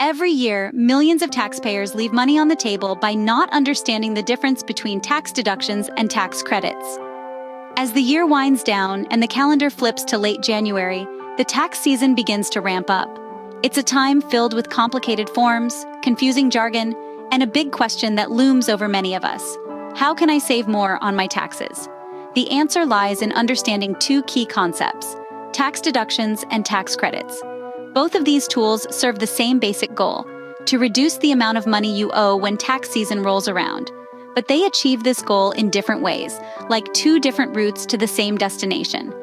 Every year, millions of taxpayers leave money on the table by not understanding the difference between tax deductions and tax credits. As the year winds down and the calendar flips to late January, the tax season begins to ramp up. It's a time filled with complicated forms, confusing jargon, and a big question that looms over many of us. How can I save more on my taxes? The answer lies in understanding two key concepts: tax deductions and tax credits. Both of these tools serve the same basic goal: to reduce the amount of money you owe when tax season rolls around. But they achieve this goal in different ways, like two different routes to the same destination.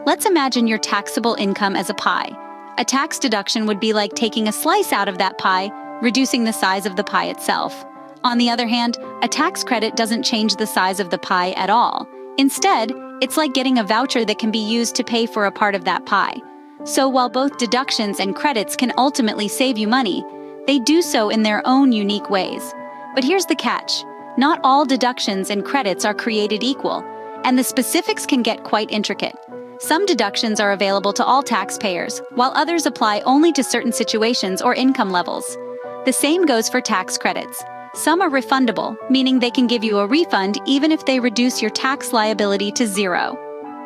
Let's imagine your taxable income as a pie. A tax deduction would be like taking a slice out of that pie, reducing the size of the pie itself. On the other hand, a tax credit doesn't change the size of the pie at all. Instead, it's like getting a voucher that can be used to pay for a part of that pie. So while both deductions and credits can ultimately save you money, they do so in their own unique ways. But here's the catch: not all deductions and credits are created equal, and the specifics can get quite intricate. Some deductions are available to all taxpayers, while others apply only to certain situations or income levels. The same goes for tax credits. Some are refundable, meaning they can give you a refund even if they reduce your tax liability to zero.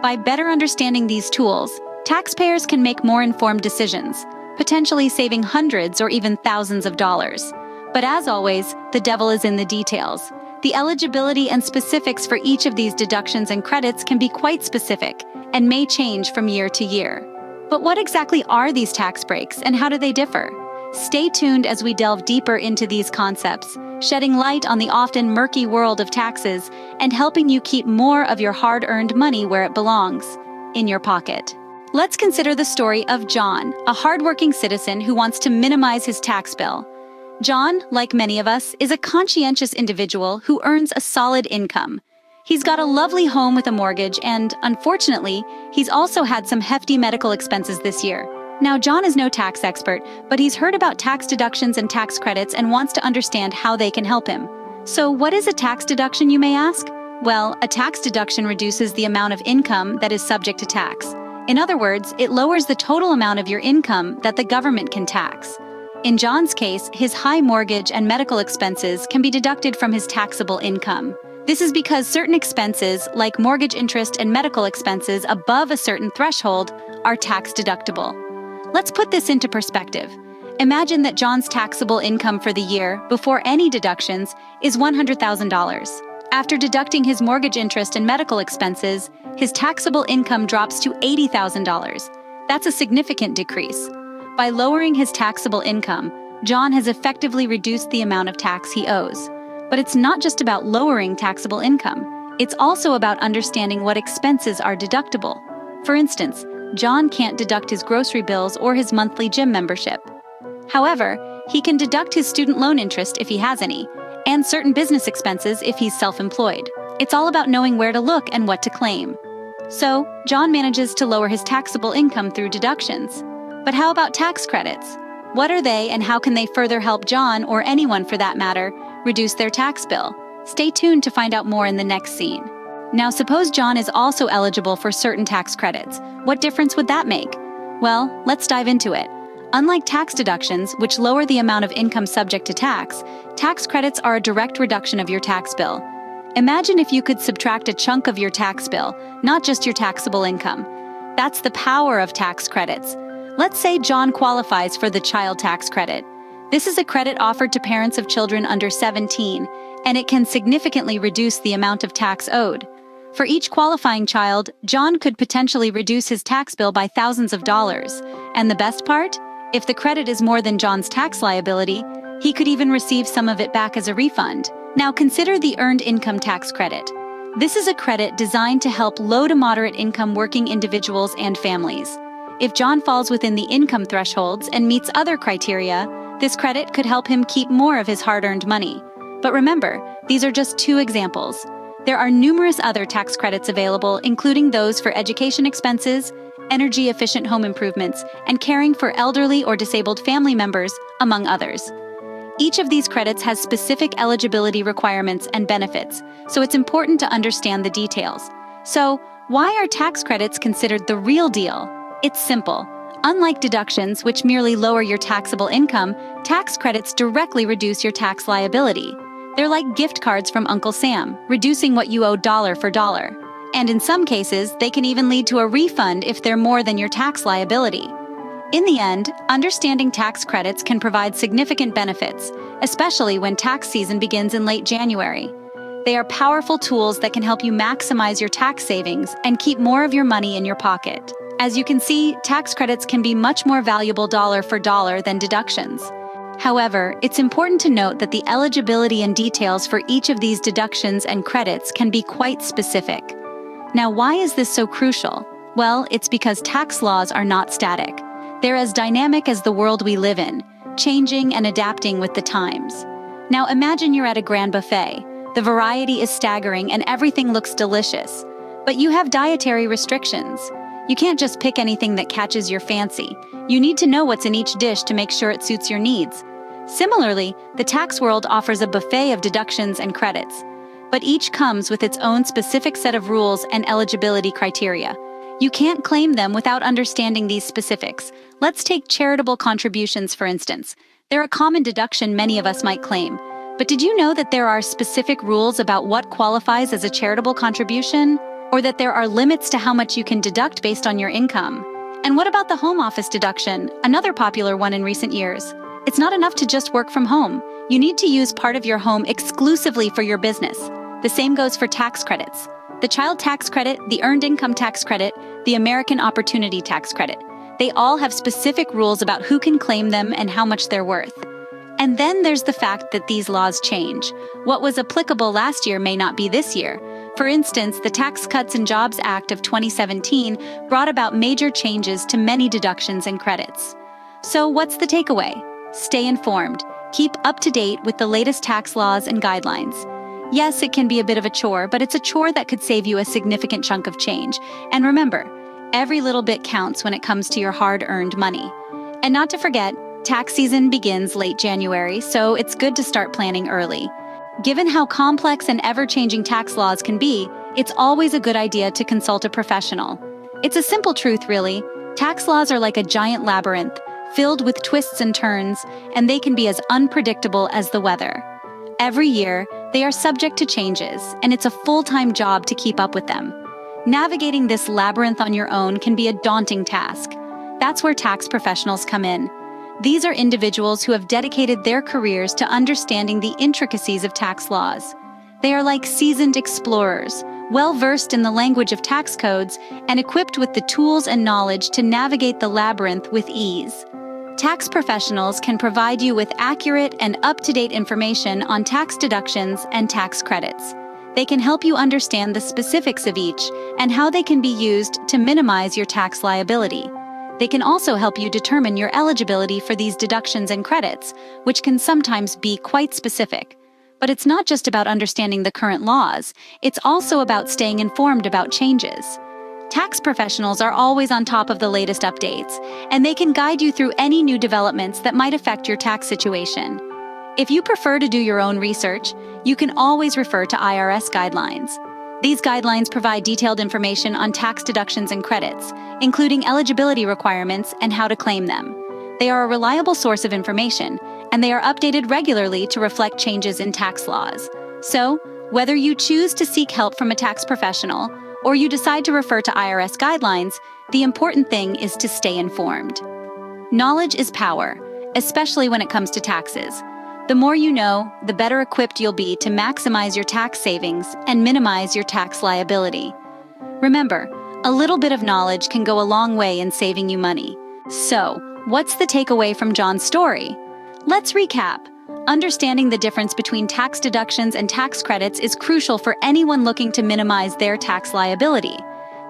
By better understanding these tools, taxpayers can make more informed decisions, potentially saving hundreds or even thousands of dollars. But as always, the devil is in the details. The eligibility and specifics for each of these deductions and credits can be quite specific and may change from year to year. But what exactly are these tax breaks and how do they differ? Stay tuned as we delve deeper into these concepts, shedding light on the often murky world of taxes and helping you keep more of your hard-earned money where it belongs, in your pocket. Let's consider the story of John, a hardworking citizen who wants to minimize his tax bill. John, like many of us, is a conscientious individual who earns a solid income. He's got a lovely home with a mortgage and, unfortunately, he's also had some hefty medical expenses this year. Now, John is no tax expert, but he's heard about tax deductions and tax credits and wants to understand how they can help him. So what is a tax deduction, you may ask? Well, a tax deduction reduces the amount of income that is subject to tax. In other words, it lowers the total amount of your income that the government can tax. In John's case, his high mortgage and medical expenses can be deducted from his taxable income. This is because certain expenses, like mortgage interest and medical expenses above a certain threshold, are tax deductible. Let's put this into perspective. Imagine that John's taxable income for the year, before any deductions, is $100,000. After deducting his mortgage interest and medical expenses, his taxable income drops to $80,000. That's a significant decrease. By lowering his taxable income, John has effectively reduced the amount of tax he owes. But it's not just about lowering taxable income. It's also about understanding what expenses are deductible. For instance, John can't deduct his grocery bills or his monthly gym membership. However, he can deduct his student loan interest if he has any, and certain business expenses if he's self-employed. It's all about knowing where to look and what to claim. So, John manages to lower his taxable income through deductions. But how about tax credits? What are they and how can they further help John, or anyone for that matter, reduce their tax bill? Stay tuned to find out more in the next scene. Now, suppose John is also eligible for certain tax credits. What difference would that make? Well, let's dive into it. Unlike tax deductions, which lower the amount of income subject to tax, tax credits are a direct reduction of your tax bill. Imagine if you could subtract a chunk of your tax bill, not just your taxable income. That's the power of tax credits. Let's say John qualifies for the child tax credit. This is a credit offered to parents of children under 17, and it can significantly reduce the amount of tax owed. For each qualifying child, John could potentially reduce his tax bill by thousands of dollars. And the best part? If the credit is more than John's tax liability, he could even receive some of it back as a refund. Now consider the Earned Income Tax Credit. This is a credit designed to help low to moderate income working individuals and families. If John falls within the income thresholds and meets other criteria, this credit could help him keep more of his hard-earned money. But remember, these are just two examples. There are numerous other tax credits available, including those for education expenses, energy-efficient home improvements, and caring for elderly or disabled family members, among others. Each of these credits has specific eligibility requirements and benefits, so it's important to understand the details. So, why are tax credits considered the real deal? It's simple. Unlike deductions, which merely lower your taxable income, tax credits directly reduce your tax liability. They're like gift cards from Uncle Sam, reducing what you owe dollar for dollar. And in some cases, they can even lead to a refund if they're more than your tax liability. In the end, understanding tax credits can provide significant benefits, especially when tax season begins in late January. They are powerful tools that can help you maximize your tax savings and keep more of your money in your pocket. As you can see, tax credits can be much more valuable dollar for dollar than deductions. However, it's important to note that the eligibility and details for each of these deductions and credits can be quite specific. Now, why is this so crucial? Well, it's because tax laws are not static. They're as dynamic as the world we live in, changing and adapting with the times. Now imagine you're at a grand buffet. The variety is staggering and everything looks delicious. But you have dietary restrictions. You can't just pick anything that catches your fancy. You need to know what's in each dish to make sure it suits your needs. Similarly, the tax world offers a buffet of deductions and credits. But each comes with its own specific set of rules and eligibility criteria. You can't claim them without understanding these specifics. Let's take charitable contributions, for instance. They're a common deduction many of us might claim. But did you know that there are specific rules about what qualifies as a charitable contribution? Or that there are limits to how much you can deduct based on your income? And what about the home office deduction, another popular one in recent years? It's not enough to just work from home. You need to use part of your home exclusively for your business. The same goes for tax credits. The child tax credit, the earned income tax credit, the American Opportunity Tax Credit. They all have specific rules about who can claim them and how much they're worth. And then there's the fact that these laws change. What was applicable last year may not be this year. For instance, the Tax Cuts and Jobs Act of 2017 brought about major changes to many deductions and credits. So what's the takeaway? Stay informed. Keep up to date with the latest tax laws and guidelines. Yes, it can be a bit of a chore, but it's a chore that could save you a significant chunk of change. And remember, every little bit counts when it comes to your hard-earned money. And not to forget, tax season begins late January, so it's good to start planning early. Given how complex and ever-changing tax laws can be, it's always a good idea to consult a professional. It's a simple truth, really. Tax laws are like a giant labyrinth, filled with twists and turns, and they can be as unpredictable as the weather. Every year, they are subject to changes, and it's a full-time job to keep up with them. Navigating this labyrinth on your own can be a daunting task. That's where tax professionals come in. These are individuals who have dedicated their careers to understanding the intricacies of tax laws. They are like seasoned explorers, well-versed in the language of tax codes and equipped with the tools and knowledge to navigate the labyrinth with ease. Tax professionals can provide you with accurate and up-to-date information on tax deductions and tax credits. They can help you understand the specifics of each and how they can be used to minimize your tax liability. They can also help you determine your eligibility for these deductions and credits, which can sometimes be quite specific. But it's not just about understanding the current laws, it's also about staying informed about changes. Tax professionals are always on top of the latest updates, and they can guide you through any new developments that might affect your tax situation. If you prefer to do your own research, you can always refer to IRS guidelines. These guidelines provide detailed information on tax deductions and credits, including eligibility requirements and how to claim them. They are a reliable source of information, and they are updated regularly to reflect changes in tax laws. So, whether you choose to seek help from a tax professional or you decide to refer to IRS guidelines, the important thing is to stay informed. Knowledge is power, especially when it comes to taxes. The more you know, the better equipped you'll be to maximize your tax savings and minimize your tax liability. Remember, a little bit of knowledge can go a long way in saving you money. So, what's the takeaway from John's story? Let's recap. Understanding the difference between tax deductions and tax credits is crucial for anyone looking to minimize their tax liability.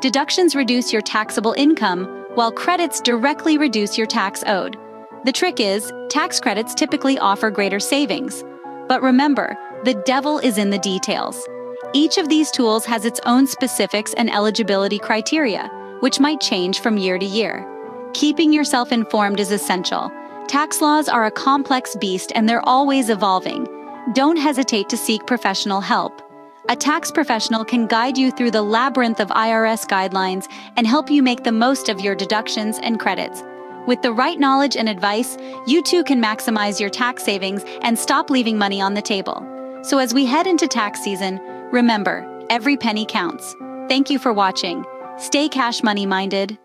Deductions reduce your taxable income, while credits directly reduce your tax owed. The trick is, tax credits typically offer greater savings. But remember, the devil is in the details. Each of these tools has its own specifics and eligibility criteria, which might change from year to year. Keeping yourself informed is essential. Tax laws are a complex beast and they're always evolving. Don't hesitate to seek professional help. A tax professional can guide you through the labyrinth of IRS guidelines and help you make the most of your deductions and credits. With the right knowledge and advice, you too can maximize your tax savings and stop leaving money on the table. So as we head into tax season, remember, every penny counts. Thank you for watching. Stay cash money minded.